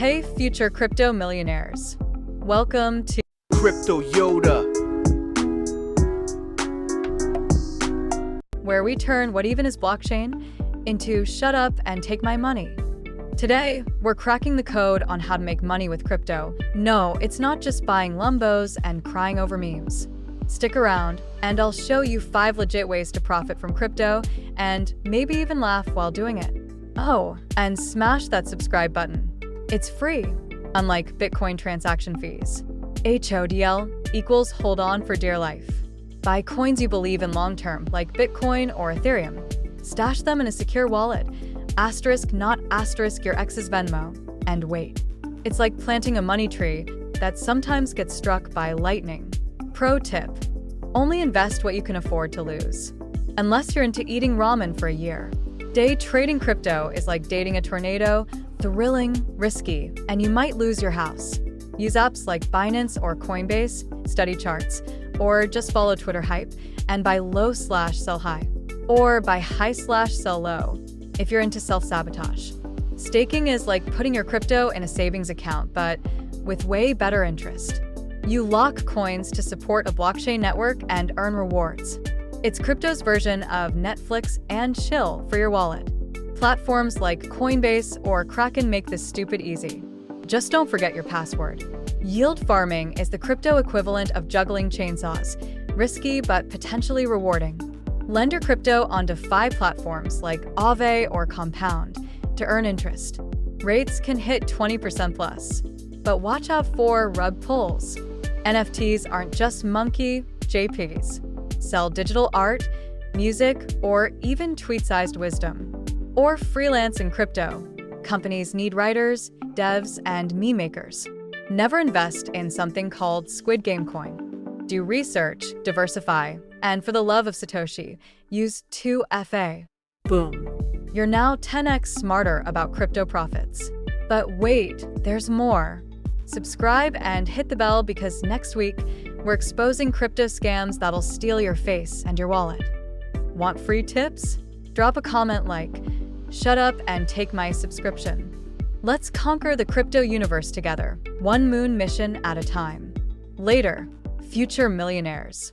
Hey, future crypto millionaires. Welcome to Crypto Yoda. where we turn what even is blockchain into shut up and take my money. Today, we're cracking the code on how to make money with crypto. No, it's not just buying lumbos and crying over memes. Stick around, and I'll show you 5 legit ways to profit from crypto and maybe even laugh while doing it. Oh, and smash that subscribe button. It's free, unlike Bitcoin transaction fees. HODL equals hold on for dear life. Buy coins you believe in long term, like Bitcoin or Ethereum. Stash them in a secure wallet. Asterisk, not asterisk your ex's Venmo. And wait. It's like planting a money tree that sometimes gets struck by lightning. Pro tip: only invest what you can afford to lose. Unless you're into eating ramen for a year. Day trading crypto is like dating a tornado, thrilling, risky, and you might lose your house. Use apps like Binance or Coinbase, study charts, or just follow Twitter hype and buy low/sell high. Or buy high/sell low if you're into self-sabotage. Staking is like putting your crypto in a savings account, but with way better interest. You lock coins to support a blockchain network and earn rewards. It's crypto's version of Netflix and chill for your wallet. Platforms like Coinbase or Kraken make this stupid easy. Just don't forget your password. Yield farming is the crypto equivalent of juggling chainsaws, risky but potentially rewarding. Lend your crypto onto 5 platforms like Aave or Compound to earn interest. Rates can hit 20% plus, but watch out for rug pulls. NFTs aren't just monkey JPs. Sell digital art, music, or even tweet-sized wisdom. Or freelance in crypto. Companies need writers, devs, and meme makers. Never invest in something called SquidGameCoin. Do research, diversify, and for the love of Satoshi, use 2FA. Boom. You're now 10x smarter about crypto profits. But wait, there's more. Subscribe and hit the bell because next week, we're exposing crypto scams that'll steal your face and your wallet. Want free tips? Drop a comment like, "Shut up and take my subscription." Let's conquer the crypto universe together, one moon mission at a time. Later, future millionaires.